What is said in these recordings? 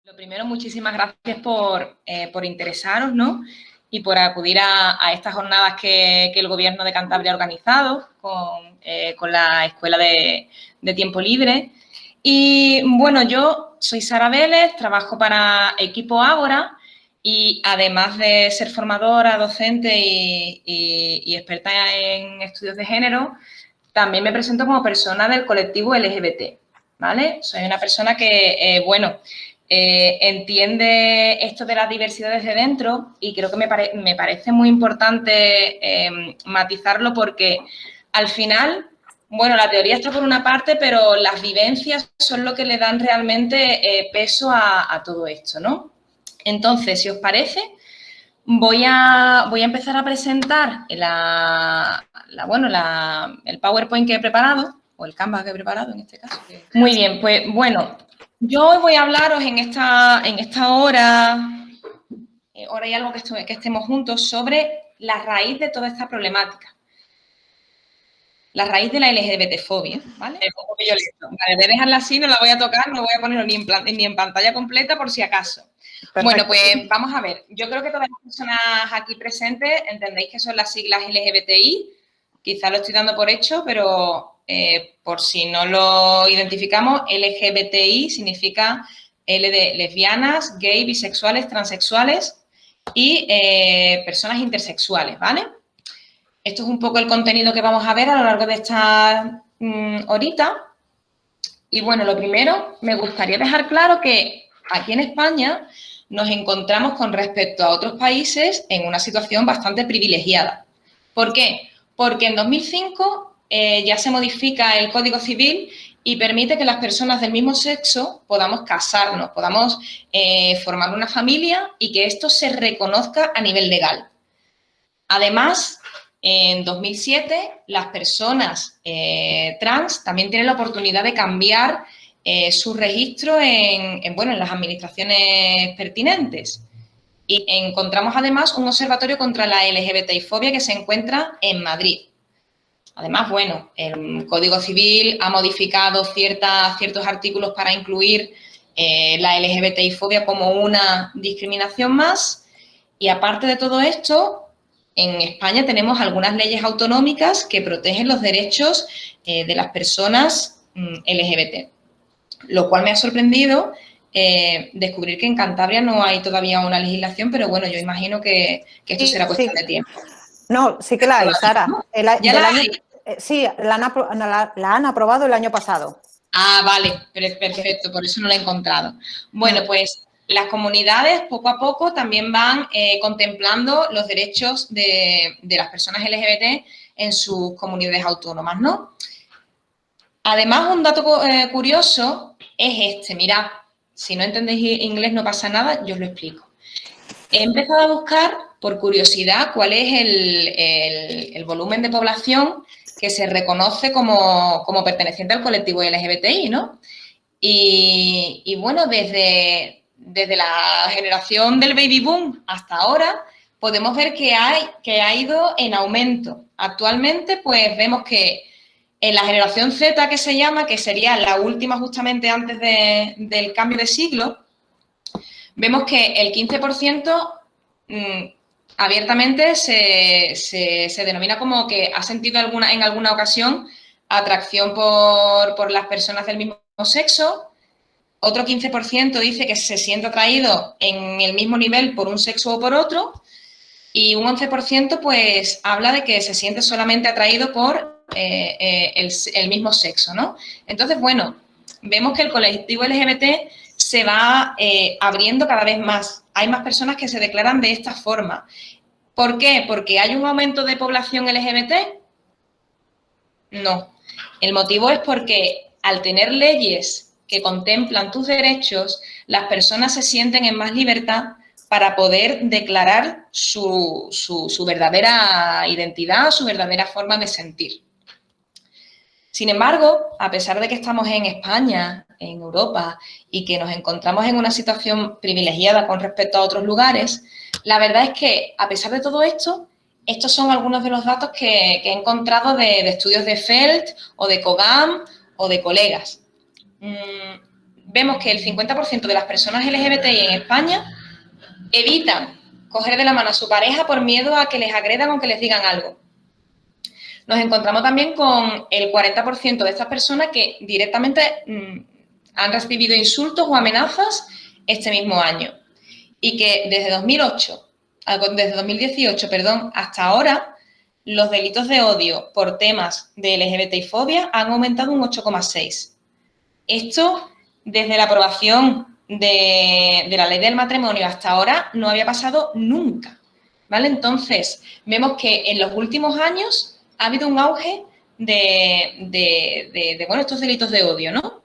Lo primero, muchísimas gracias por interesaros, ¿no? Y por acudir a estas jornadas que el Gobierno de Cantabria ha organizado con la Escuela de Tiempo Libre. Y, bueno, yo soy Sara Vélez, trabajo para Equipo Ágora y, además de ser formadora, docente y experta en estudios de género, también me presento como persona del colectivo LGBT, ¿vale? Soy una persona que, entiende esto de la diversidad desde dentro y creo que me parece muy importante matizarlo porque al final, bueno, la teoría está por una parte, pero las vivencias son lo que le dan realmente peso a todo esto, ¿no? Entonces, si os parece, voy a empezar a presentar el PowerPoint que he preparado, o el Canva que he preparado en este caso. Muy bien, pues bueno, yo hoy voy a hablaros en esta hora y algo que estemos juntos, sobre la raíz de toda esta problemática. La raíz de la LGBT-fobia, ¿vale? Vale, voy a dejarla así, no la voy a tocar, no voy a ponerlo ni en pantalla completa por si acaso. Perfecto. Bueno, pues vamos a ver. Yo creo que todas las personas aquí presentes entendéis que son las siglas LGBTI. Quizá lo estoy dando por hecho, pero por si no lo identificamos, LGBTI significa L de lesbianas, gay, bisexuales, transexuales y personas intersexuales, ¿vale? Esto es un poco el contenido que vamos a ver a lo largo de esta horita. Y bueno, lo primero, me gustaría dejar claro que aquí en España nos encontramos con respecto a otros países en una situación bastante privilegiada. ¿Por qué? Porque en 2005 ya se modifica el Código Civil y permite que las personas del mismo sexo podamos casarnos, podamos formar una familia y que esto se reconozca a nivel legal. Además, en 2007, las personas trans también tienen la oportunidad de cambiar su registro en las administraciones pertinentes. Y encontramos, además, un observatorio contra la LGBTI-fobia que se encuentra en Madrid. Además, bueno, el Código Civil ha modificado ciertos artículos para incluir la LGBTI-fobia como una discriminación más. Y aparte de todo esto, en España tenemos algunas leyes autonómicas que protegen los derechos de las personas LGBT, lo cual me ha sorprendido descubrir que en Cantabria no hay todavía una legislación, pero bueno, yo imagino que esto será cuestión de tiempo. No, sí que la hay, Sara. ¿Ya la hay? Sí, la han aprobado el año pasado. Ah, vale, perfecto, por eso no la he encontrado. Bueno, pues las comunidades poco a poco también van contemplando los derechos de las personas LGBT en sus comunidades autónomas, ¿no? Además, un dato curioso es este, mirad, si no entendéis inglés no pasa nada, yo os lo explico. He empezado a buscar, por curiosidad, cuál es el volumen de población que se reconoce como perteneciente al colectivo LGBTI, ¿no? Y bueno, desde la generación del baby boom hasta ahora, podemos ver que ha ido en aumento. Actualmente, pues vemos que en la generación Z, que se llama, que sería la última justamente antes del cambio de siglo, vemos que el 15% abiertamente se denomina como que ha sentido en alguna ocasión atracción por las personas del mismo sexo. Otro 15% dice que se siente atraído en el mismo nivel por un sexo o por otro. Y un 11% pues habla de que se siente solamente atraído por el mismo sexo, ¿no? Entonces, bueno, vemos que el colectivo LGBT se va abriendo cada vez más. Hay más personas que se declaran de esta forma. ¿Por qué? ¿Porque hay un aumento de población LGBT? No. El motivo es porque al tener leyes que contemplan tus derechos, las personas se sienten en más libertad para poder declarar su verdadera identidad, su verdadera forma de sentir. Sin embargo, a pesar de que estamos en España, en Europa, y que nos encontramos en una situación privilegiada con respecto a otros lugares, la verdad es que, a pesar de todo esto, estos son algunos de los datos que he encontrado de estudios de Feld o de COGAM o de colegas. vemos que el 50% de las personas LGBTI en España evitan coger de la mano a su pareja por miedo a que les agredan o que les digan algo. Nos encontramos también con el 40% de estas personas que directamente han recibido insultos o amenazas este mismo año. Y que desde 2018, hasta ahora, los delitos de odio por temas de LGBTI-fobia han aumentado un 8,6%. Esto, desde la aprobación de la ley del matrimonio hasta ahora, no había pasado nunca, ¿vale? Entonces, vemos que en los últimos años ha habido un auge de estos delitos de odio, ¿no?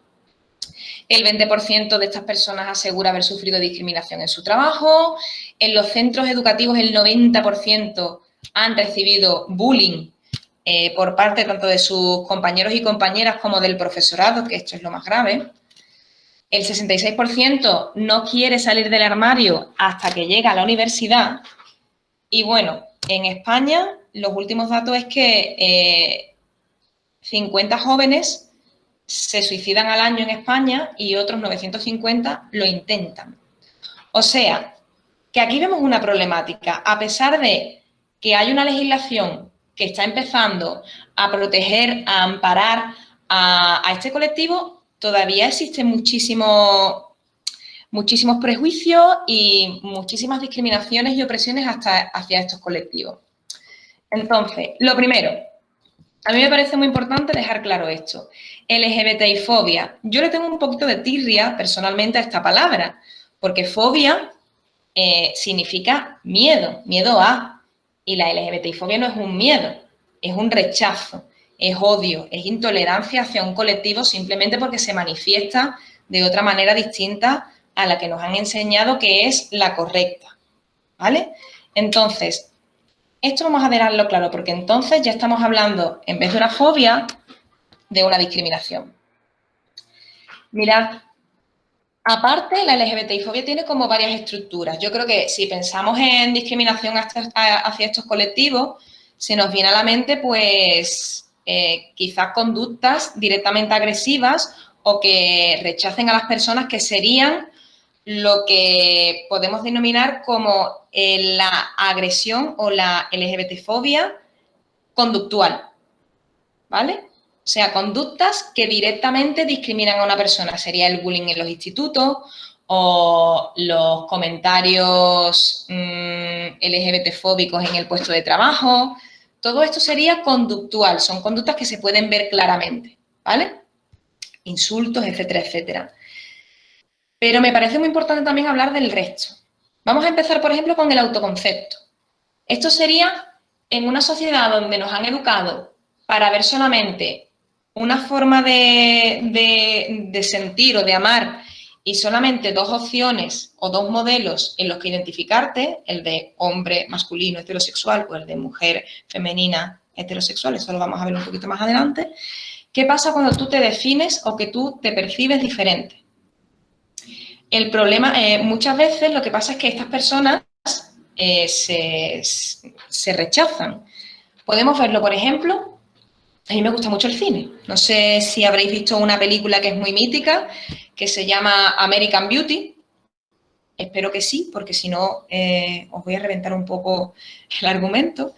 El 20% de estas personas asegura haber sufrido discriminación en su trabajo. En los centros educativos, el 90% han recibido bullying por parte tanto de sus compañeros y compañeras como del profesorado, que esto es lo más grave. El 66% no quiere salir del armario hasta que llega a la universidad. Y bueno, en España, los últimos datos es que 50 jóvenes se suicidan al año en España y otros 950 lo intentan. O sea, que aquí vemos una problemática. A pesar de que hay una legislación que está empezando a proteger, a amparar a este colectivo, todavía existen muchísimos prejuicios y muchísimas discriminaciones y opresiones hacia estos colectivos. Entonces, lo primero, a mí me parece muy importante dejar claro esto. LGBTI-fobia. Yo le tengo un poquito de tirria personalmente a esta palabra, porque fobia significa miedo, miedo a. Y la LGBTI-fobia no es un miedo, es un rechazo, es odio, es intolerancia hacia un colectivo simplemente porque se manifiesta de otra manera distinta a la que nos han enseñado que es la correcta, ¿vale? Entonces, esto vamos a dejarlo claro, porque entonces ya estamos hablando, en vez de una fobia, de una discriminación. Mirad, aparte, la LGBTI-fobia tiene como varias estructuras. Yo creo que si pensamos en discriminación hacia estos colectivos, se nos viene a la mente, pues, quizás conductas directamente agresivas o que rechacen a las personas, que serían lo que podemos denominar como la agresión o la LGBTI-fobia conductual, ¿vale? O sea, conductas que directamente discriminan a una persona. Sería el bullying en los institutos o los comentarios LGBT-fóbicos en el puesto de trabajo. Todo esto sería conductual, son conductas que se pueden ver claramente, ¿vale? Insultos, etcétera, etcétera. Pero me parece muy importante también hablar del resto. Vamos a empezar, por ejemplo, con el autoconcepto. Esto sería en una sociedad donde nos han educado para ver solamente una forma de sentir o de amar y solamente dos opciones o dos modelos en los que identificarte, el de hombre masculino heterosexual o el de mujer femenina heterosexual, eso lo vamos a ver un poquito más adelante. ¿Qué pasa cuando tú te defines o que tú te percibes diferente? El problema, muchas veces lo que pasa es que estas personas se rechazan. Podemos verlo, por ejemplo, a mí me gusta mucho el cine. No sé si habréis visto una película que es muy mítica, que se llama American Beauty. Espero que sí, porque si no os voy a reventar un poco el argumento.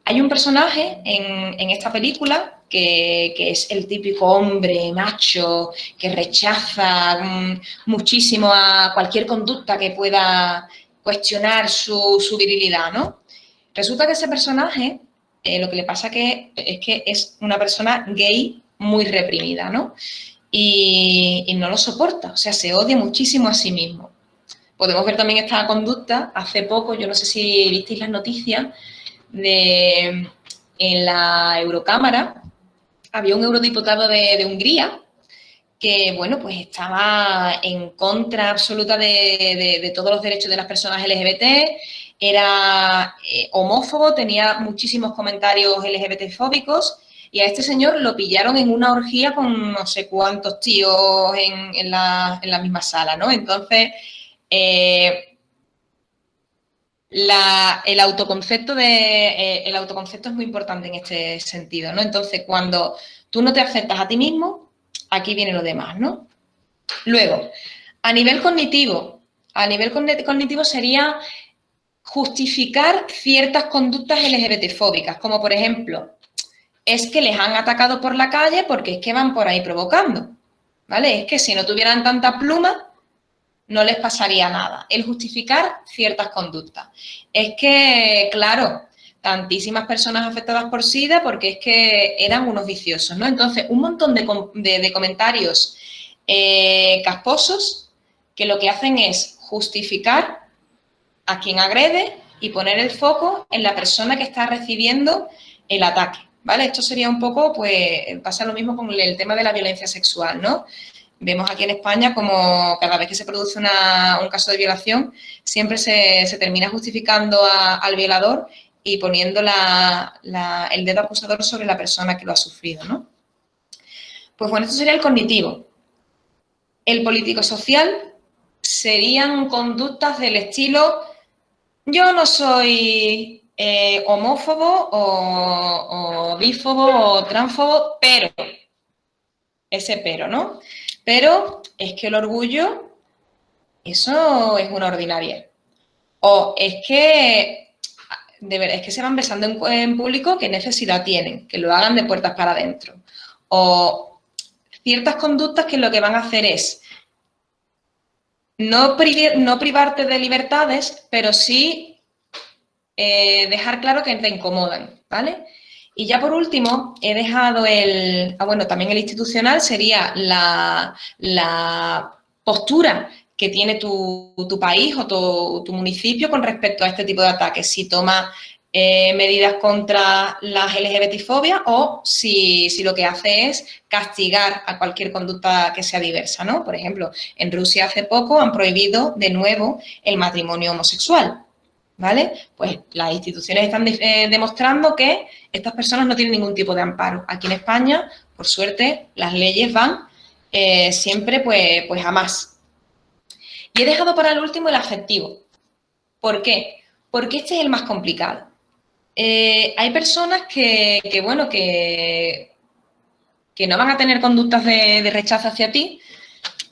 Hay un personaje en esta película que es el típico hombre macho que rechaza muchísimo a cualquier conducta que pueda cuestionar su virilidad, ¿no? Resulta que ese personaje, lo que le pasa es que es una persona gay muy reprimida, ¿no? Y no lo soporta, o sea, se odia muchísimo a sí mismo. Podemos ver también esta conducta hace poco, yo no sé si visteis las noticias, en la Eurocámara había un eurodiputado de Hungría que, bueno, pues estaba en contra absoluta de todos los derechos de las personas LGBT, era homófobo, tenía muchísimos comentarios LGBT-fóbicos y a este señor lo pillaron en una orgía con no sé cuántos tíos en la misma sala, ¿no? Entonces, el autoconcepto es muy importante en este sentido, ¿no? Entonces, cuando tú no te aceptas a ti mismo, aquí viene lo demás, ¿no? Luego, a nivel cognitivo sería justificar ciertas conductas LGBT-fóbicas, como por ejemplo, es que les han atacado por la calle porque es que van por ahí provocando, ¿vale? Es que si no tuvieran tanta pluma, no les pasaría nada. El justificar ciertas conductas. Es que, claro, tantísimas personas afectadas por SIDA porque es que eran unos viciosos, ¿no? Entonces, un montón de comentarios casposos que lo que hacen es justificar a quien agrede y poner el foco en la persona que está recibiendo el ataque, ¿vale? Esto sería un poco, pues, pasa lo mismo con el tema de la violencia sexual, ¿no? Vemos aquí en España como cada vez que se produce un caso de violación, siempre se termina justificando al violador y poniendo el dedo acusador sobre la persona que lo ha sufrido, ¿no? Pues bueno, esto sería el cognitivo. El político-social serían conductas del estilo: yo no soy homófobo o bífobo o transfobo, pero, ese pero, ¿no? Pero es que el orgullo, eso es una ordinaria. O es que, es que se van besando en público, ¿qué necesidad tienen? Que lo hagan de puertas para adentro. O ciertas conductas que lo que van a hacer es no privarte de libertades, pero sí dejar claro que te incomodan, ¿vale? Y ya por último, he dejado bueno, también el institucional sería la postura que tiene tu país o tu municipio con respecto a este tipo de ataques. Si toma medidas contra las LGBTI-fobia o si lo que hace es castigar a cualquier conducta que sea diversa, ¿no? Por ejemplo, en Rusia hace poco han prohibido de nuevo el matrimonio homosexual, ¿vale? Pues las instituciones están demostrando que estas personas no tienen ningún tipo de amparo. Aquí en España, por suerte, las leyes van siempre pues a más. Y he dejado para el último el afectivo. ¿Por qué? Porque este es el más complicado. Hay personas que no van a tener conductas de rechazo hacia ti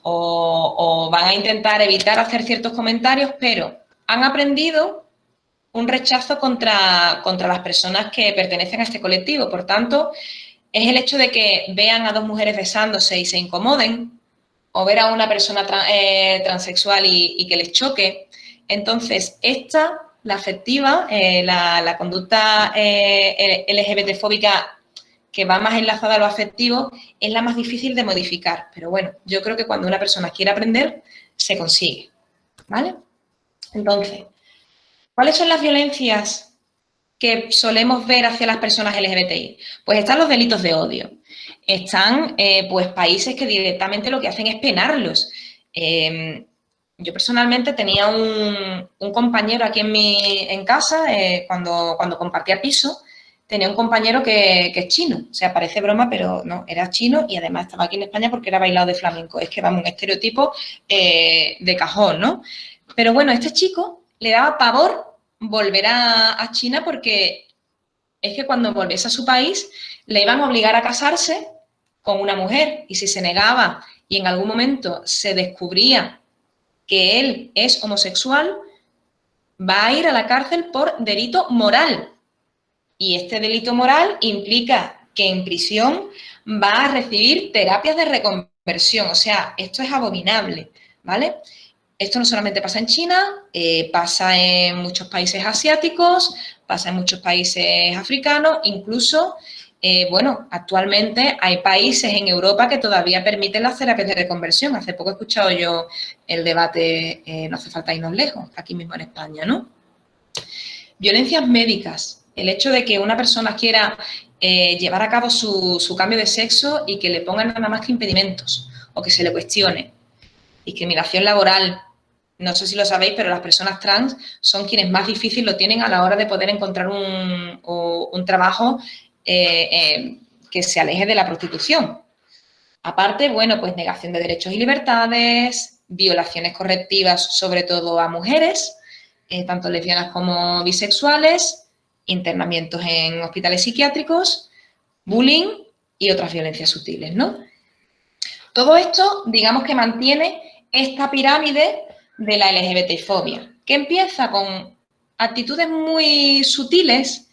o van a intentar evitar hacer ciertos comentarios, pero han aprendido un rechazo contra las personas que pertenecen a este colectivo. Por tanto, es el hecho de que vean a dos mujeres besándose y se incomoden, o ver a una persona transexual y que les choque. Entonces, la afectiva, la conducta LGBT-fóbica que va más enlazada a lo afectivo, es la más difícil de modificar. Pero bueno, yo creo que cuando una persona quiere aprender, se consigue, ¿vale? Entonces, ¿cuáles son las violencias que solemos ver hacia las personas LGBTI? Pues están los delitos de odio. Están pues países que directamente lo que hacen es penarlos. Yo personalmente tenía un compañero aquí en casa, cuando compartía piso, tenía un compañero que es chino. O sea, parece broma, pero no, era chino y además estaba aquí en España porque era bailado de flamenco. Es que vamos, un estereotipo de cajón, ¿no? Pero bueno, este chico le daba pavor volver a China porque es que cuando volviese a su país le iban a obligar a casarse con una mujer y si se negaba y en algún momento se descubría que él es homosexual, va a ir a la cárcel por delito moral. Y este delito moral implica que en prisión va a recibir terapias de reconversión. O sea, esto es abominable, ¿vale? Esto no solamente pasa en China, pasa en muchos países asiáticos, pasa en muchos países africanos, incluso, bueno, actualmente hay países en Europa que todavía permiten las terapias de reconversión. Hace poco he escuchado yo el debate, no hace falta irnos lejos, aquí mismo en España, ¿no? Violencias médicas. El hecho de que una persona quiera llevar a cabo su cambio de sexo y que le pongan nada más que impedimentos o que se le cuestione. Discriminación laboral. No sé si lo sabéis, pero las personas trans son quienes más difícil lo tienen a la hora de poder encontrar un trabajo que se aleje de la prostitución. Aparte, bueno, pues negación de derechos y libertades, violaciones correctivas, sobre todo a mujeres, tanto lesbianas como bisexuales, internamientos en hospitales psiquiátricos, bullying y otras violencias sutiles, ¿no? Todo esto, digamos que mantiene esta pirámide de la LGBTfobia, que empieza con actitudes muy sutiles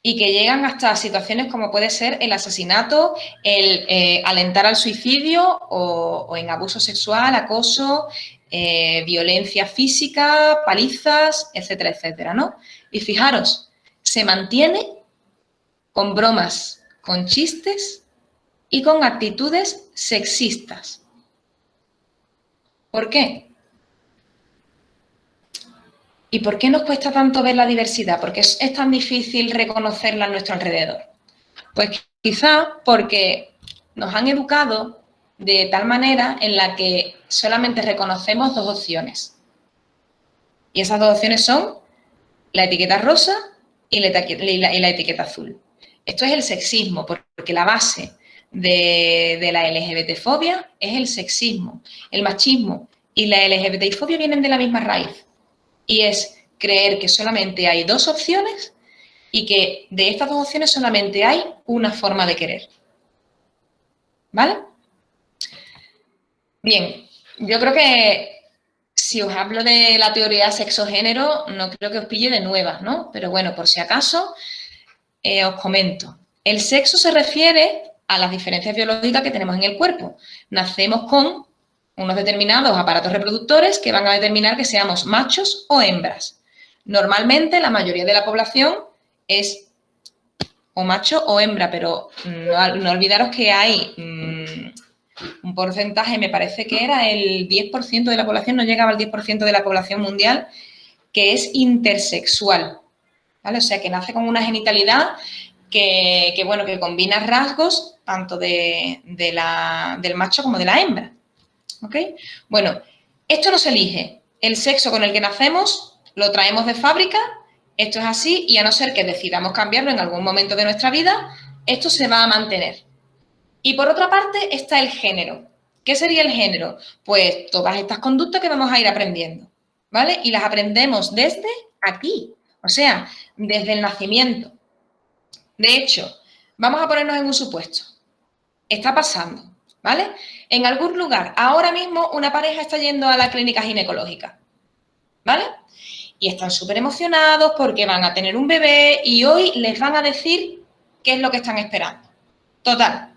y que llegan hasta situaciones como puede ser el asesinato, el alentar al suicidio o en abuso sexual, acoso, violencia física, palizas, etcétera, etcétera, ¿no? Y fijaros, se mantiene con bromas, con chistes y con actitudes sexistas. ¿Por qué? ¿Y por qué nos cuesta tanto ver la diversidad? ¿Por qué es tan difícil reconocerla a nuestro alrededor? Pues quizá porque nos han educado de tal manera en la que solamente reconocemos dos opciones. Y esas dos opciones son la etiqueta rosa y la etiqueta azul. Esto es el sexismo, porque la base de la LGBTfobia es el sexismo. El machismo y la LGBTfobia vienen de la misma raíz. Y es creer que solamente hay dos opciones y que de estas dos opciones solamente hay una forma de querer. ¿Vale? Bien, yo creo que si os hablo de la teoría sexo-género, no creo que os pille de nuevas, ¿no? Pero bueno, por si acaso, os comento. El sexo se refiere a las diferencias biológicas que tenemos en el cuerpo. Nacemos con unos determinados aparatos reproductores que van a determinar que seamos machos o hembras. Normalmente, la mayoría de la población es o macho o hembra, pero no olvidaros que hay un porcentaje, me parece que era el 10% de la población, no llegaba al 10% de la población mundial, que es intersexual, ¿vale? O sea, que nace con una genitalidad que combina rasgos tanto del macho como de la hembra, ¿ok? Bueno, esto no se elige. El sexo con el que nacemos lo traemos de fábrica, esto es así, y a no ser que decidamos cambiarlo en algún momento de nuestra vida, esto se va a mantener. Y por otra parte está el género. ¿Qué sería el género? Pues todas estas conductas que vamos a ir aprendiendo, ¿vale? Y las aprendemos desde aquí, o sea, desde el nacimiento. De hecho, vamos a ponernos en un supuesto. Está pasando, ¿vale? En algún lugar, ahora mismo, una pareja está yendo a la clínica ginecológica, ¿vale? Y están súper emocionados porque van a tener un bebé y hoy les van a decir qué es lo que están esperando. Total,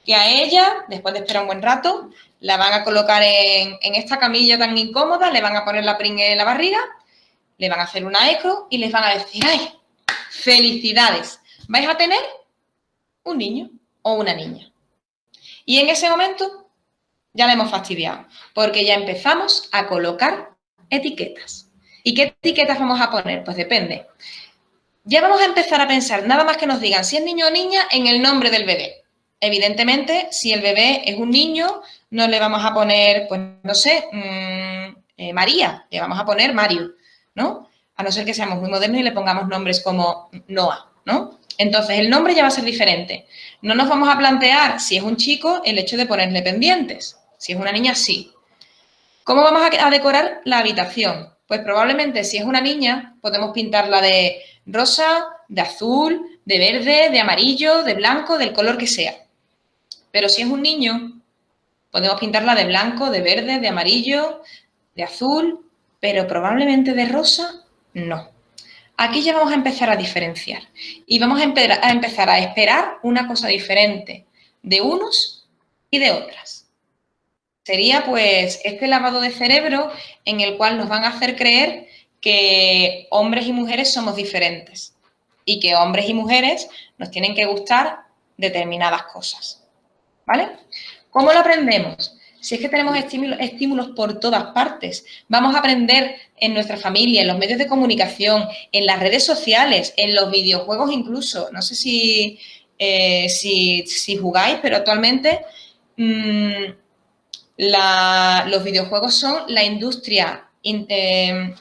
que a ella, después de esperar un buen rato, la van a colocar en esta camilla tan incómoda, le van a poner la pringue en la barriga, le van a hacer una eco y les van a decir, ¡ay, felicidades! Vais a tener un niño o una niña. Y en ese momento ya la hemos fastidiado, porque ya empezamos a colocar etiquetas. ¿Y qué etiquetas vamos a poner? Pues depende. Ya vamos a empezar a pensar, nada más que nos digan si es niño o niña, en el nombre del bebé. Evidentemente, si el bebé es un niño, no le vamos a poner, pues no sé, María, le vamos a poner Mario, ¿no? A no ser que seamos muy modernos y le pongamos nombres como Noah, ¿no? Entonces, el nombre ya va a ser diferente. No nos vamos a plantear, si es un chico, el hecho de ponerle pendientes. Si es una niña, sí. ¿Cómo vamos a decorar la habitación? Pues probablemente, si es una niña, podemos pintarla de rosa, de azul, de verde, de amarillo, de blanco, del color que sea. Pero si es un niño, podemos pintarla de blanco, de verde, de amarillo, de azul, pero probablemente de rosa, no. Aquí ya vamos a empezar a diferenciar y vamos a empezar a esperar una cosa diferente de unos y de otras. Sería pues este lavado de cerebro en el cual nos van a hacer creer que hombres y mujeres somos diferentes y que hombres y mujeres nos tienen que gustar determinadas cosas, ¿vale? ¿Cómo lo aprendemos? Si es que tenemos estímulos por todas partes, vamos a aprender en nuestra familia, en los medios de comunicación, en las redes sociales, en los videojuegos incluso. No sé si jugáis, pero actualmente los videojuegos son la industria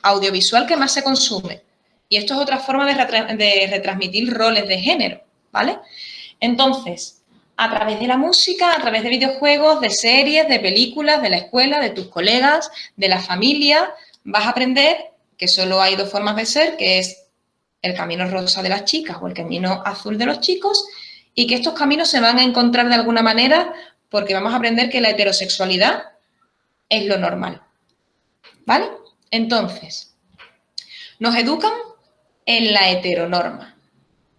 audiovisual que más se consume. Y esto es otra forma de retransmitir roles de género, ¿vale? Entonces, a través de la música, a través de videojuegos, de series, de películas, de la escuela, de tus colegas, de la familia, vas a aprender que solo hay dos formas de ser, que es el camino rosa de las chicas o el camino azul de los chicos, y que estos caminos se van a encontrar de alguna manera porque vamos a aprender que la heterosexualidad es lo normal, ¿vale? Entonces, nos educan en la heteronorma,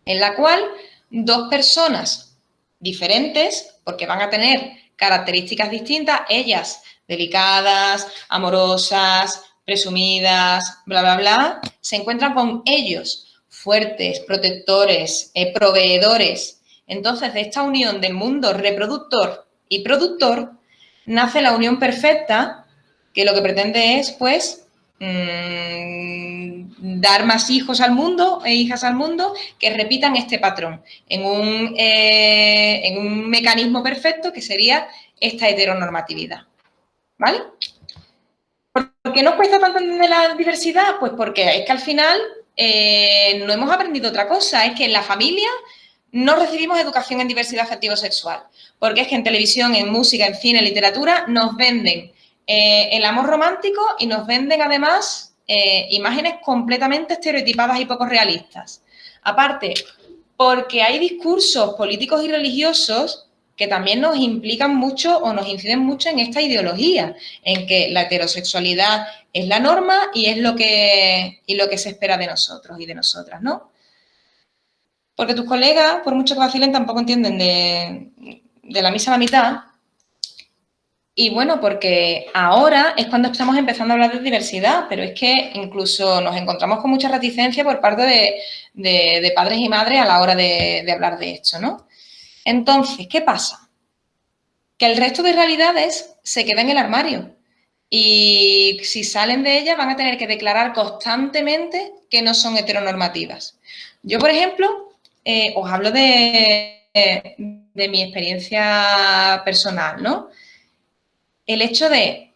en la cual dos personas diferentes, porque van a tener características distintas, ellas delicadas, amorosas, presumidas, bla, bla, bla, se encuentran con ellos fuertes, protectores, proveedores. Entonces, de esta unión del mundo reproductor y productor, nace la unión perfecta, que lo que pretende es, pues, dar más hijos al mundo e hijas al mundo que repitan este patrón en un mecanismo perfecto que sería esta heteronormatividad, ¿vale? ¿Por qué nos cuesta tanto entender la diversidad? Pues porque es que al final no hemos aprendido otra cosa, es que en la familia no recibimos educación en diversidad afectivo-sexual, porque es que en televisión, en música, en cine, en literatura nos venden el amor romántico y nos venden además imágenes completamente estereotipadas y poco realistas. Aparte, porque hay discursos políticos y religiosos que también nos implican mucho o nos inciden mucho en esta ideología, en que la heterosexualidad es la norma y es lo que se espera de nosotros y de nosotras, ¿no? Porque tus colegas, por mucho que vacilen, tampoco entienden de la misa a la mitad. Y bueno, porque ahora es cuando estamos empezando a hablar de diversidad, pero es que incluso nos encontramos con mucha reticencia por parte de padres y madres a la hora de hablar de esto, ¿no? Entonces, ¿qué pasa? Que el resto de realidades se quedan en el armario y si salen de ellas van a tener que declarar constantemente que no son heteronormativas. Yo, por ejemplo, os hablo de mi experiencia personal, ¿no? El hecho de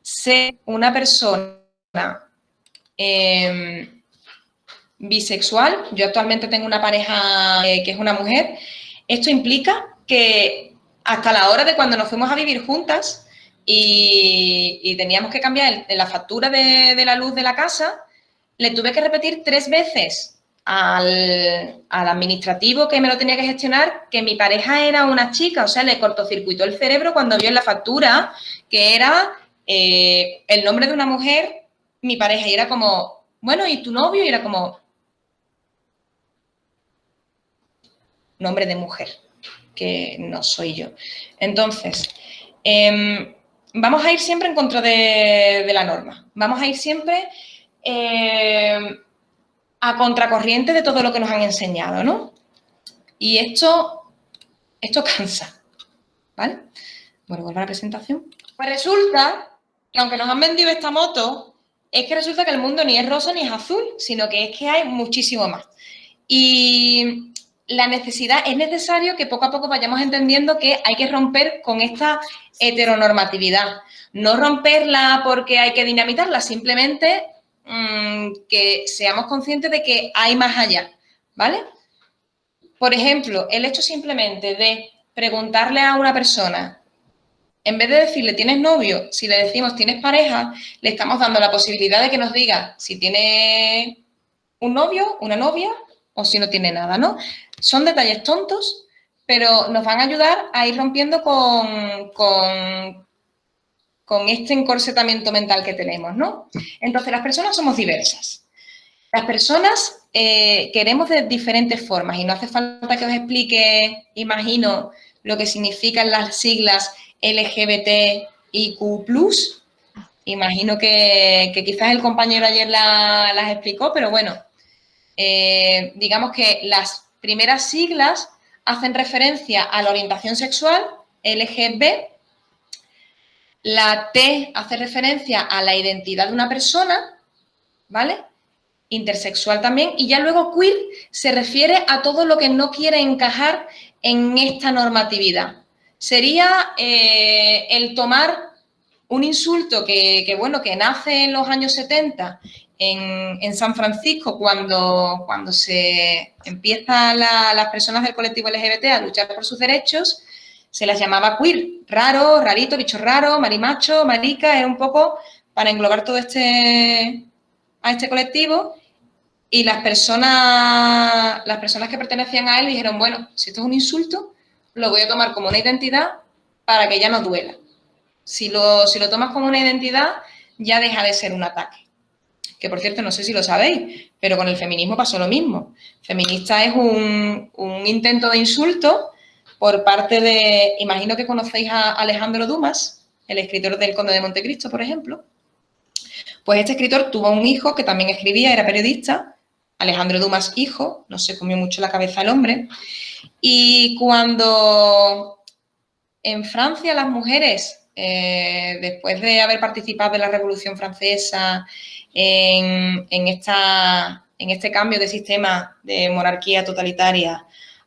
ser una persona bisexual, yo actualmente tengo una pareja que es una mujer, esto implica que hasta la hora de cuando nos fuimos a vivir juntas y teníamos que cambiar la factura de la luz de la casa, le tuve que repetir 3 veces al administrativo que me lo tenía que gestionar que mi pareja era una chica, o sea, le cortocircuitó el cerebro cuando vio en la factura que era el nombre de una mujer, mi pareja, y era como, bueno, ¿y tu novio? Y era como, nombre de mujer, que no soy yo. Entonces, vamos a ir siempre en contra de la norma, vamos a ir siempre a contracorriente de todo lo que nos han enseñado, ¿no? Y esto cansa, ¿vale? Bueno, vuelvo a la presentación. Pues resulta que aunque nos han vendido esta moto, es que resulta que el mundo ni es rosa ni es azul, sino que es que hay muchísimo más. Y es necesario que poco a poco vayamos entendiendo que hay que romper con esta heteronormatividad. No romperla porque hay que dinamitarla, simplemente que seamos conscientes de que hay más allá, ¿vale? Por ejemplo, el hecho simplemente de preguntarle a una persona, en vez de decirle tienes novio, si le decimos tienes pareja, le estamos dando la posibilidad de que nos diga si tiene un novio, una novia o si no tiene nada, ¿no? Son detalles tontos, pero nos van a ayudar a ir rompiendo con este encorsetamiento mental que tenemos, ¿no? Entonces, las personas somos diversas. Las personas queremos de diferentes formas y no hace falta que os explique, imagino, lo que significan las siglas LGBTIQ+. Imagino que quizás el compañero ayer las explicó, pero bueno, digamos que las primeras siglas hacen referencia a la orientación sexual, LGB. La T hace referencia a la identidad de una persona, ¿vale? Intersexual también. Y ya luego queer se refiere a todo lo que no quiere encajar en esta normatividad. Sería el tomar un insulto que nace en los años 70 en San Francisco cuando se empiezan las personas del colectivo LGBT a luchar por sus derechos. Se las llamaba queer, raro, rarito, bicho raro, marimacho, marica, era un poco para englobar todo a este colectivo y las personas que pertenecían a él dijeron, bueno, si esto es un insulto, lo voy a tomar como una identidad para que ya no duela. Si lo tomas como una identidad, ya deja de ser un ataque. Que, por cierto, no sé si lo sabéis, pero con el feminismo pasó lo mismo. Feminista es un intento de insulto por parte de... Imagino que conocéis a Alejandro Dumas, el escritor del Conde de Montecristo, por ejemplo. Pues este escritor tuvo un hijo que también escribía, era periodista, Alejandro Dumas hijo, no se comió mucho la cabeza el hombre, y cuando en Francia las mujeres, después de haber participado en la Revolución Francesa, en este cambio de sistema de monarquía totalitaria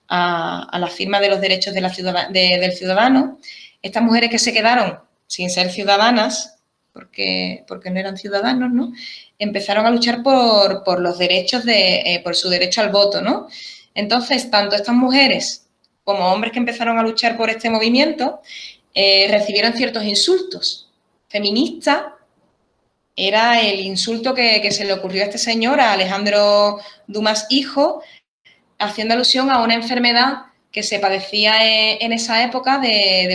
a la firma de los derechos del ciudadano, estas mujeres que se quedaron sin ser ciudadanas, porque no eran ciudadanos, ¿no? Empezaron a luchar por los derechos por su derecho al voto, ¿no? Entonces, tanto estas mujeres como hombres que empezaron a luchar por este movimiento, recibieron ciertos insultos. Feminista era el insulto que se le ocurrió a este señor, a Alejandro Dumas hijo, haciendo alusión a una enfermedad que se padecía en esa época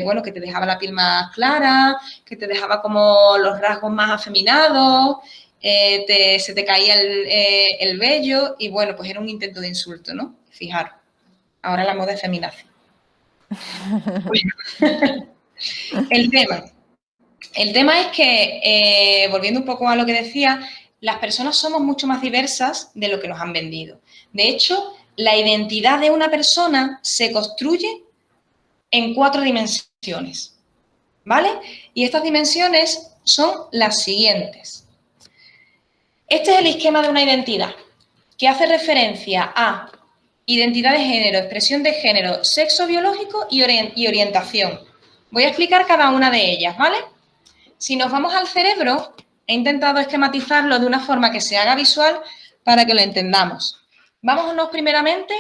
bueno, que te dejaba la piel más clara, que te dejaba como los rasgos más afeminados, se te caía el vello y, bueno, pues era un intento de insulto, ¿no? Fijaros, ahora la moda es feminazi. El tema es que, volviendo un poco a lo que decía, las personas somos mucho más diversas de lo que nos han vendido. De hecho, la identidad de una persona se construye en 4 dimensiones, ¿vale? Y estas dimensiones son las siguientes. Este es el esquema de una identidad, que hace referencia a identidad de género, expresión de género, sexo biológico y orientación. Voy a explicar cada una de ellas, ¿vale? Si nos vamos al cerebro, he intentado esquematizarlo de una forma que se haga visual para que lo entendamos. Vámonos primeramente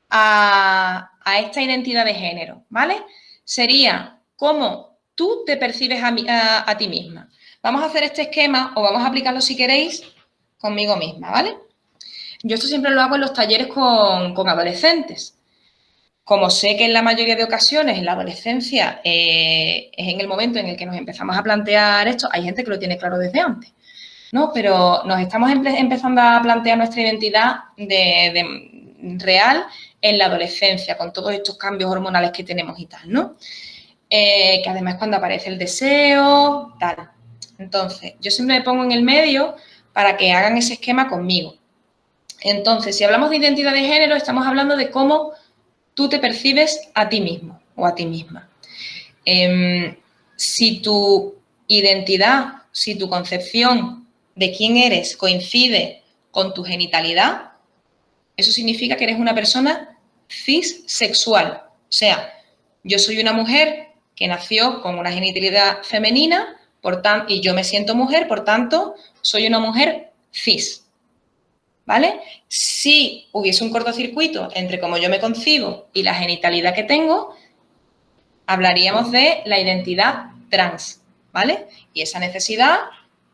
a esta identidad de género, ¿vale? Sería cómo tú te percibes a ti misma. Vamos a hacer este esquema o vamos a aplicarlo, si queréis, conmigo misma, ¿vale? Yo esto siempre lo hago en los talleres con adolescentes. Como sé que en la mayoría de ocasiones en la adolescencia es en el momento en el que nos empezamos a plantear esto, hay gente que lo tiene claro desde antes, ¿no? Pero nos estamos empezando a plantear nuestra identidad real en la adolescencia, con todos estos cambios hormonales que tenemos y tal, ¿no? Que además cuando aparece el deseo, tal. Entonces, yo siempre me pongo en el medio para que hagan ese esquema conmigo. Entonces, si hablamos de identidad de género, estamos hablando de cómo tú te percibes a ti mismo o a ti misma. Si tu identidad, si tu concepción de quién eres coincide con tu genitalidad, eso significa que eres una persona cis-sexual. O sea, yo soy una mujer que nació con una genitalidad femenina, y yo me siento mujer, por tanto, soy una mujer cis. ¿Vale? Si hubiese un cortocircuito entre cómo yo me concibo y la genitalidad que tengo, hablaríamos de la identidad trans, ¿vale? Y esa necesidad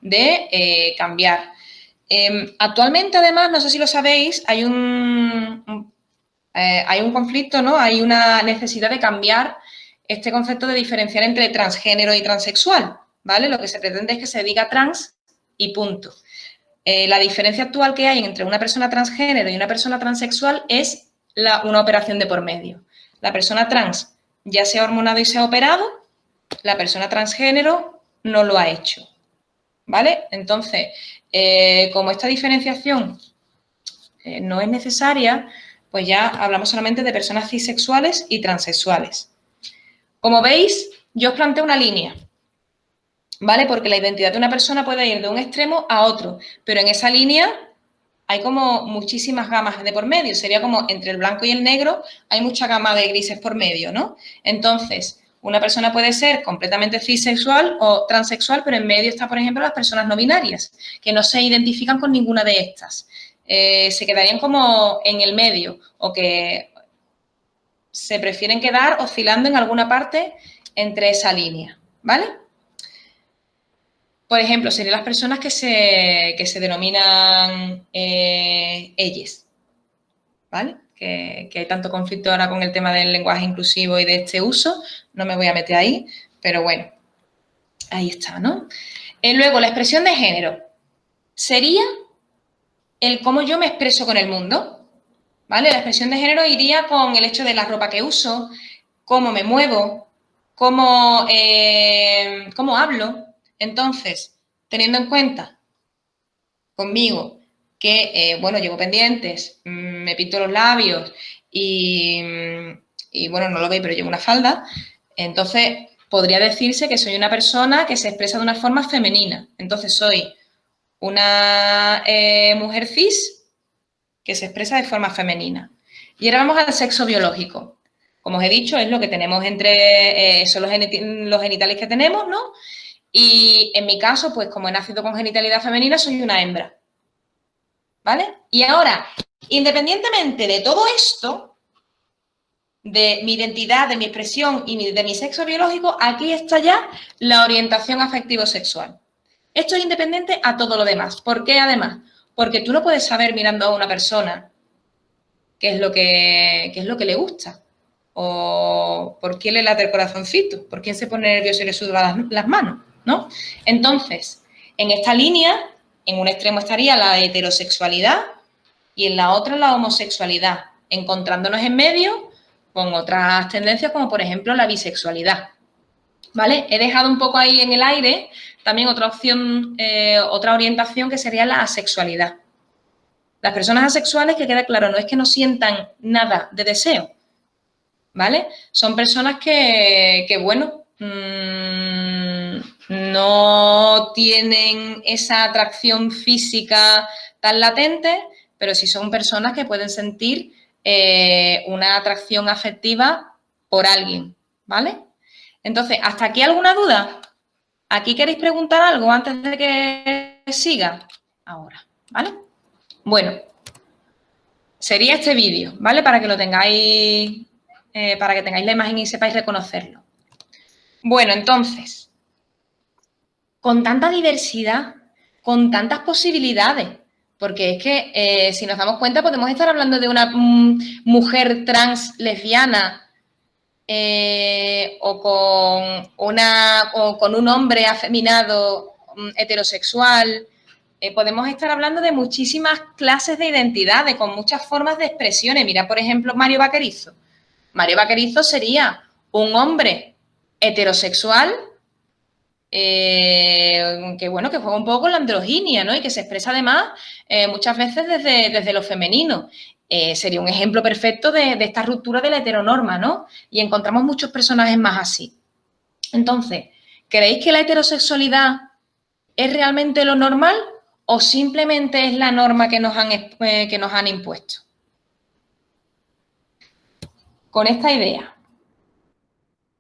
de cambiar. Actualmente, además, no sé si lo sabéis, hay un conflicto, ¿no? Hay una necesidad de cambiar este concepto de diferenciar entre transgénero y transexual, ¿vale? Lo que se pretende es que se diga trans y punto. La diferencia actual que hay entre una persona transgénero y una persona transexual es una operación de por medio. La persona trans ya se ha hormonado y se ha operado, la persona transgénero no lo ha hecho, ¿vale? Entonces, como esta diferenciación no es necesaria, pues ya hablamos solamente de personas cisexuales y transexuales. Como veis, yo os planteo una línea, ¿vale? Porque la identidad de una persona puede ir de un extremo a otro, pero en esa línea hay como muchísimas gamas de por medio. Sería como entre el blanco y el negro hay mucha gama de grises por medio, ¿no? Entonces, una persona puede ser completamente cisexual o transexual, pero en medio está, por ejemplo, las personas no binarias, que no se identifican con ninguna de estas. Se quedarían como en el medio o que se prefieren quedar oscilando en alguna parte entre esa línea, ¿vale? Por ejemplo, serían las personas que se denominan ellas, ¿vale? que hay tanto conflicto ahora con el tema del lenguaje inclusivo y de este uso. No me voy a meter ahí, pero bueno, ahí está, ¿no? Luego, la expresión de género sería el cómo yo me expreso con el mundo, ¿vale? La expresión de género iría con el hecho de la ropa que uso, cómo me muevo, cómo hablo. Entonces, teniendo en cuenta conmigo que, bueno, llevo pendientes, me pinto los labios y, bueno, no lo veis, pero llevo una falda, entonces podría decirse que soy una persona que se expresa de una forma femenina. Entonces, soy una mujer cis que se expresa de forma femenina. Y ahora vamos al sexo biológico. Como os he dicho, es lo que tenemos son los genitales que tenemos, ¿no? Y en mi caso, pues como he nacido con genitalidad femenina, soy una hembra. ¿Vale? Y ahora, independientemente de todo esto, de mi identidad, de mi expresión y de mi sexo biológico, aquí está ya la orientación afectivo-sexual. Esto es independiente a todo lo demás. ¿Por qué además? Porque tú no puedes saber mirando a una persona qué es lo que le gusta o por quién le late el corazoncito, por quién se pone nervioso y le sudan las manos, ¿no? Entonces, en esta línea, en un extremo estaría la heterosexualidad y en la otra la homosexualidad, encontrándonos en medio con otras tendencias como por ejemplo la bisexualidad, ¿vale? He dejado un poco ahí en el aire también otra opción, otra orientación que sería la asexualidad. Las personas asexuales, que quede claro, no es que no sientan nada de deseo, ¿vale? Son personas que bueno, no tienen esa atracción física tan latente, pero sí son personas que pueden sentir una atracción afectiva por alguien, ¿vale? Entonces, ¿hasta aquí alguna duda? ¿Aquí queréis preguntar algo antes de que siga? Ahora, ¿vale? Bueno, sería este vídeo, ¿vale? Para que lo tengáis, para que tengáis la imagen y sepáis reconocerlo. Bueno, entonces, con tanta diversidad, con tantas posibilidades, porque es que si nos damos cuenta podemos estar hablando de una mujer trans lesbiana o con un hombre afeminado heterosexual. Podemos estar hablando de muchísimas clases de identidades, con muchas formas de expresiones. Mira, por ejemplo, Mario Vaquerizo. Mario Vaquerizo sería un hombre heterosexual que, bueno, que juega un poco con la androginia, ¿no? Y que se expresa además muchas veces desde lo femenino. Sería un ejemplo perfecto de esta ruptura de la heteronorma, ¿no? Y encontramos muchos personajes más así. Entonces, ¿creéis que la heterosexualidad es realmente lo normal o simplemente es la norma que nos han impuesto? Con esta idea,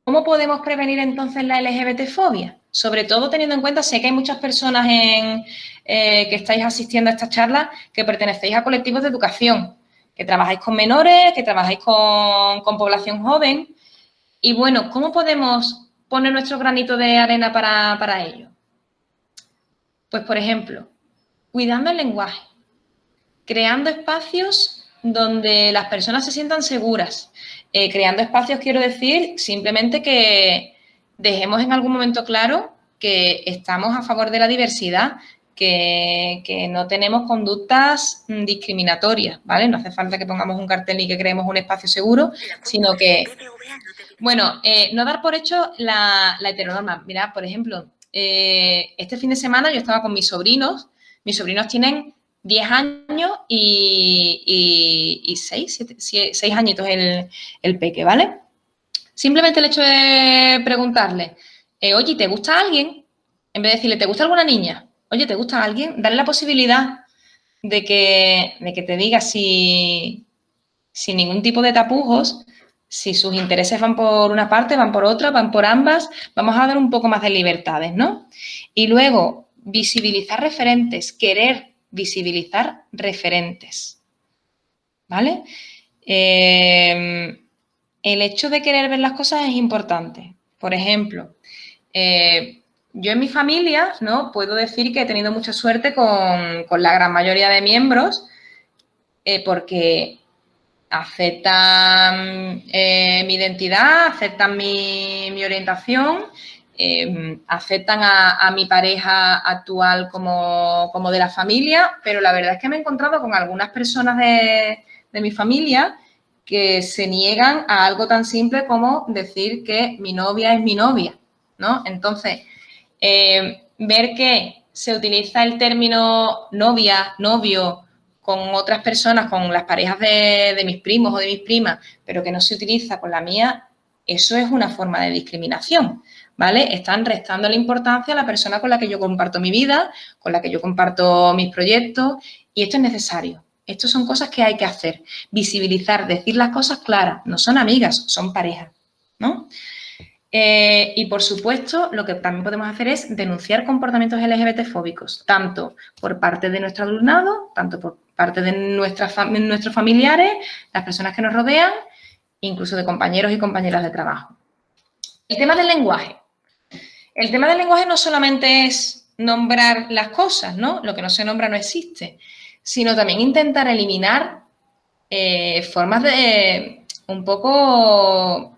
¿cómo podemos prevenir entonces la LGBT-fobia? Sobre todo teniendo en cuenta, sé que hay muchas personas que estáis asistiendo a esta charla que pertenecéis a colectivos de educación, que trabajáis con menores, que trabajáis con población joven. Y bueno, ¿cómo podemos poner nuestro granito de arena para ello? Pues, por ejemplo, cuidando el lenguaje, creando espacios donde las personas se sientan seguras. Creando espacios, quiero decir, simplemente que dejemos en algún momento claro que estamos a favor de la diversidad, que no tenemos conductas discriminatorias, ¿vale? No hace falta que pongamos un cartel ni que creemos un espacio seguro, sino que, bueno, no dar por hecho la heteronorma. Mirad, por ejemplo, este fin de semana yo estaba con mis sobrinos tienen 10 años y 6 añitos el peque, ¿vale? Simplemente el hecho de preguntarle, oye, ¿te gusta alguien? En vez de decirle, ¿te gusta alguna niña? Oye, ¿te gusta alguien? Darle la posibilidad de que te diga sin ningún tipo de tapujos, si sus intereses van por una parte, van por otra, van por ambas, vamos a dar un poco más de libertades, ¿no? Y luego, visibilizar referentes, querer visibilizar referentes, ¿vale? El hecho de querer ver las cosas es importante. Por ejemplo, yo en mi familia, ¿no? Puedo decir que he tenido mucha suerte con la gran mayoría de miembros porque aceptan mi identidad, aceptan mi orientación, aceptan a mi pareja actual como de la familia, pero la verdad es que me he encontrado con algunas personas de mi familia que se niegan a algo tan simple como decir que mi novia es mi novia, ¿no? Entonces, ver que se utiliza el término novia, novio, con otras personas, con las parejas de mis primos o de mis primas, pero que no se utiliza con la mía, eso es una forma de discriminación, ¿vale? Están restando la importancia a la persona con la que yo comparto mi vida, con la que yo comparto mis proyectos, y esto es necesario. Estas son cosas que hay que hacer, visibilizar, decir las cosas claras. No son amigas, son parejas, ¿no? Y, por supuesto, lo que también podemos hacer es denunciar comportamientos LGBT-fóbicos, tanto por parte de nuestro alumnado, tanto por parte de nuestros familiares, las personas que nos rodean, incluso de compañeros y compañeras de trabajo. El tema del lenguaje. El tema del lenguaje no solamente es nombrar las cosas, ¿no? Lo que no se nombra no existe, sino también intentar eliminar formas de un poco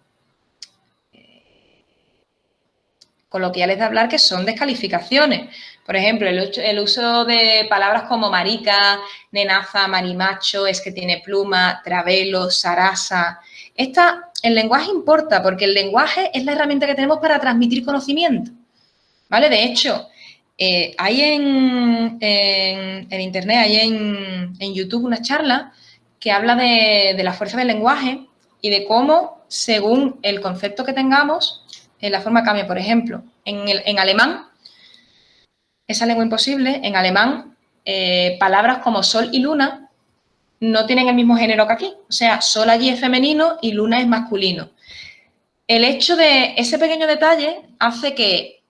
coloquiales de hablar que son descalificaciones. Por ejemplo, el uso de palabras como marica, nenaza, marimacho, es que tiene pluma, travelo, sarasa. El lenguaje importa porque el lenguaje es la herramienta que tenemos para transmitir conocimiento, ¿vale? De hecho, hay en Internet, hay en YouTube una charla que habla de la fuerza del lenguaje y de cómo, según el concepto que tengamos, la forma cambia. Por ejemplo, en alemán, esa lengua imposible, en alemán, palabras como sol y luna no tienen el mismo género que aquí. O sea, sol allí es femenino y luna es masculino. El hecho de ese pequeño detalle hace que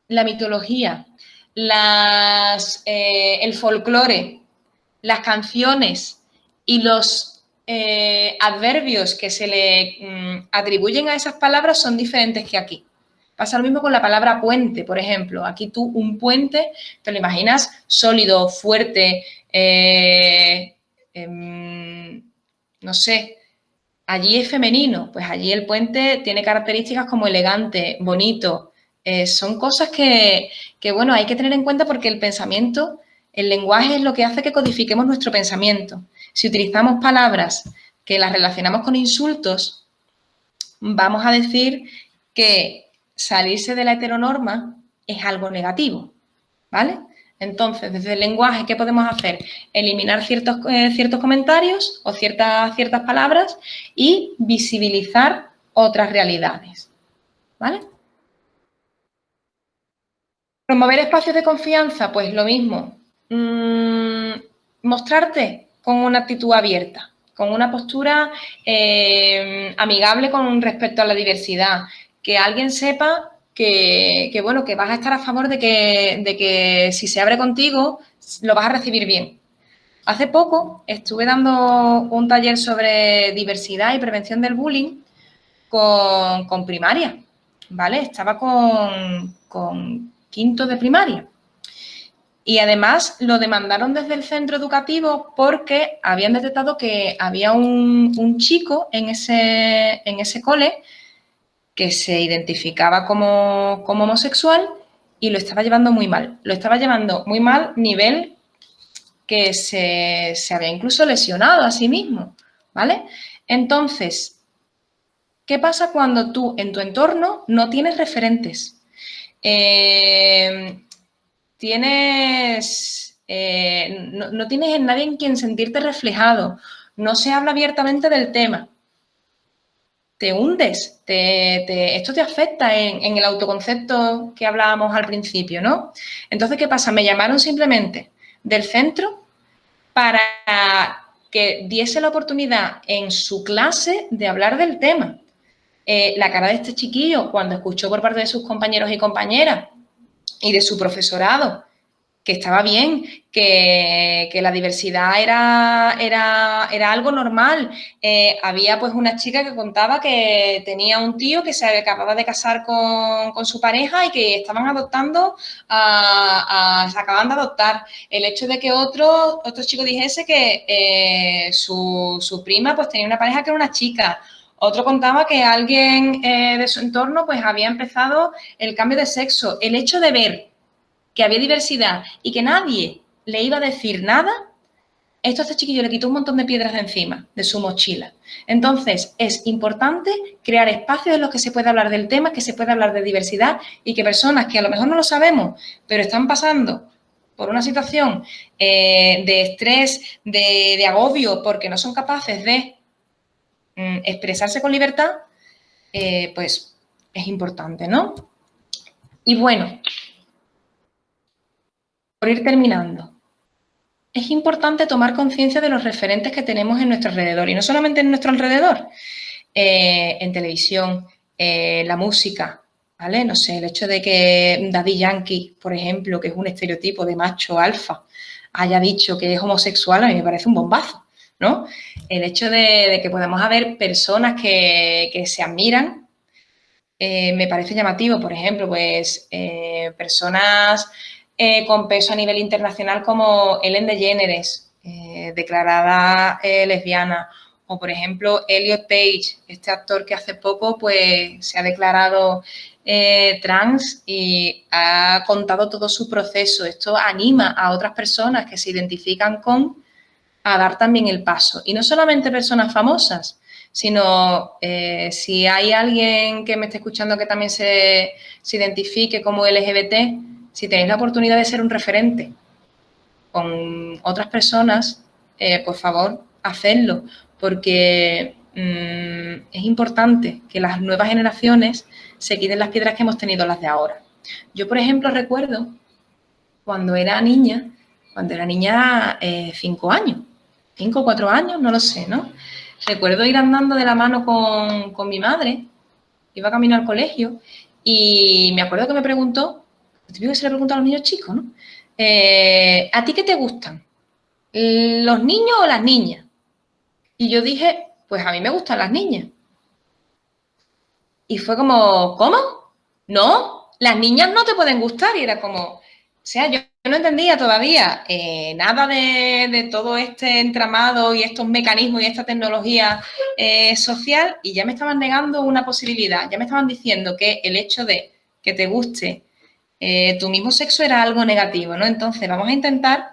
la mitología, el folclore, las canciones y los adverbios que se le atribuyen a esas palabras son diferentes que aquí. Pasa lo mismo con la palabra puente, por ejemplo. Aquí tú un puente te lo imaginas sólido, fuerte, no sé. Allí es femenino, pues allí el puente tiene características como elegante, bonito. Son cosas que, bueno, hay que tener en cuenta porque el pensamiento, el lenguaje es lo que hace que codifiquemos nuestro pensamiento. Si utilizamos palabras que las relacionamos con insultos, vamos a decir que salirse de la heteronorma es algo negativo, ¿vale? Entonces, desde el lenguaje, ¿qué podemos hacer? Eliminar ciertos comentarios o ciertas palabras y visibilizar otras realidades, ¿vale? Promover espacios de confianza, pues lo mismo. Mostrarte con una actitud abierta, con una postura amigable con respecto a la diversidad. Que alguien sepa que bueno, que vas a estar a favor de que si se abre contigo, lo vas a recibir bien. Hace poco estuve dando un taller sobre diversidad y prevención del bullying con primaria, ¿vale? Estaba con quinto de primaria. Y además lo demandaron desde el centro educativo porque habían detectado que había un chico en ese cole que se identificaba como homosexual y lo estaba llevando muy mal. Lo estaba llevando muy mal, nivel que se había incluso lesionado a sí mismo, ¿vale? Entonces, ¿qué pasa cuando tú en tu entorno no tienes referentes? No tienes en nadie en quien sentirte reflejado, no se habla abiertamente del tema, te hundes, esto te afecta en el autoconcepto que hablábamos al principio, ¿no? Entonces, ¿qué pasa? Me llamaron simplemente del centro para que diese la oportunidad en su clase de hablar del tema. La cara de este chiquillo, cuando escuchó por parte de sus compañeros y compañeras y de su profesorado que estaba bien, que la diversidad era algo normal. Había pues una chica que contaba que tenía un tío que se acababa de casar con su pareja y que estaban adoptando, se acaban de adoptar. El hecho de que otro chico dijese que su prima pues tenía una pareja que era una chica. Otro contaba que alguien de su entorno pues había empezado el cambio de sexo. El hecho de ver que había diversidad y que nadie le iba a decir nada, esto a este chiquillo le quitó un montón de piedras de encima, de su mochila. Entonces, es importante crear espacios en los que se pueda hablar del tema, que se pueda hablar de diversidad y que personas que a lo mejor no lo sabemos, pero están pasando por una situación de estrés, de agobio, porque no son capaces de expresarse con libertad, pues es importante, ¿no? Y bueno, por ir terminando, es importante tomar conciencia de los referentes que tenemos en nuestro alrededor, y no solamente en nuestro alrededor, en televisión, la música, ¿vale? No sé, el hecho de que Daddy Yankee, por ejemplo, que es un estereotipo de macho alfa, haya dicho que es homosexual, a mí me parece un bombazo, ¿no? El hecho de que podamos haber personas que se admiran, me parece llamativo. Por ejemplo, pues personas con peso a nivel internacional como Ellen DeGeneres, declarada lesbiana, o por ejemplo Elliot Page, este actor que hace poco pues se ha declarado trans y ha contado todo su proceso. Esto anima a otras personas que se identifican con a dar también el paso. Y no solamente personas famosas, sino si hay alguien que me esté escuchando que también se identifique como LGBT, si tenéis la oportunidad de ser un referente con otras personas, por favor, hacedlo, porque es importante que las nuevas generaciones se quiten las piedras que hemos tenido las de ahora. Yo, por ejemplo, recuerdo cuando era niña 5 años, 5 o 4 años, no lo sé, ¿no? Recuerdo ir andando de la mano con mi madre, iba camino al colegio y me acuerdo que me preguntó, lo típico que se le pregunta a los niños chicos, ¿no? ¿A ti qué te gustan? ¿Los niños o las niñas? Y yo dije, pues a mí me gustan las niñas. Y fue como, ¿cómo? No, las niñas no te pueden gustar. Y era como, o sea, yo no entendía todavía nada de todo este entramado y estos mecanismos y esta tecnología social, y ya me estaban negando una posibilidad. Ya me estaban diciendo que el hecho de que te guste tu mismo sexo era algo negativo, ¿no? Entonces, vamos a intentar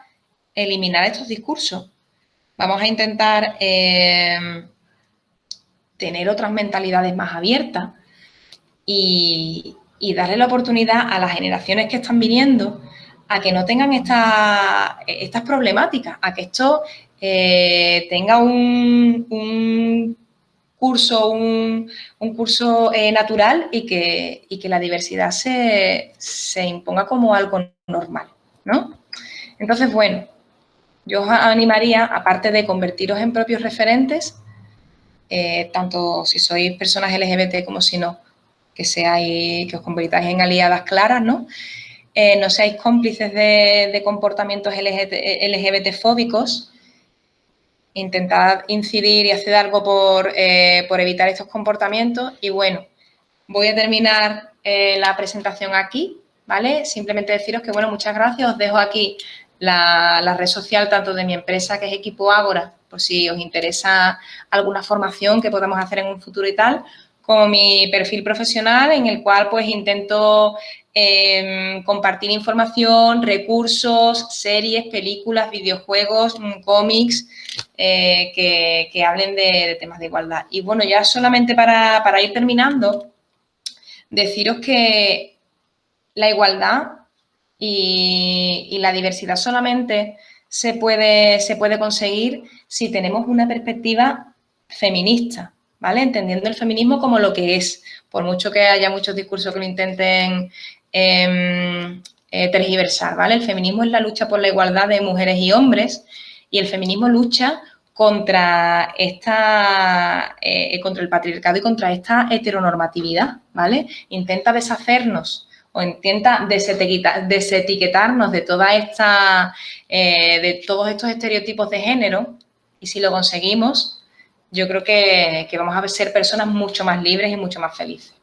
eliminar estos discursos. Vamos a intentar tener otras mentalidades más abiertas y darle la oportunidad a las generaciones que están viniendo a que no tengan estas problemáticas, a que esto tenga un curso, un curso natural y que la diversidad se imponga como algo normal, ¿no? Entonces, bueno, yo os animaría, aparte de convertiros en propios referentes, tanto si sois personas LGBT como si no, que os convirtáis en aliadas claras, ¿no? No seáis cómplices de comportamientos LGBT-fóbicos. Intentad incidir y hacer algo por evitar estos comportamientos. Y bueno, voy a terminar la presentación aquí, ¿vale? Simplemente deciros que, bueno, muchas gracias. Os dejo aquí la red social tanto de mi empresa, que es Equipo Ágora, por si os interesa alguna formación que podamos hacer en un futuro y tal, como mi perfil profesional, en el cual pues intento compartir información, recursos, series, películas, videojuegos, cómics que hablen de temas de igualdad. Y bueno, ya solamente para ir terminando, deciros que la igualdad y la diversidad solamente se puede conseguir si tenemos una perspectiva feminista, ¿vale? Entendiendo el feminismo como lo que es, por mucho que haya muchos discursos que lo intenten tergiversar, ¿vale? El feminismo es la lucha por la igualdad de mujeres y hombres, y el feminismo lucha contra contra el patriarcado y contra esta heteronormatividad, ¿vale? Intenta deshacernos o intenta desetiquetarnos de de todos estos estereotipos de género, y si lo conseguimos, yo creo que vamos a ser personas mucho más libres y mucho más felices.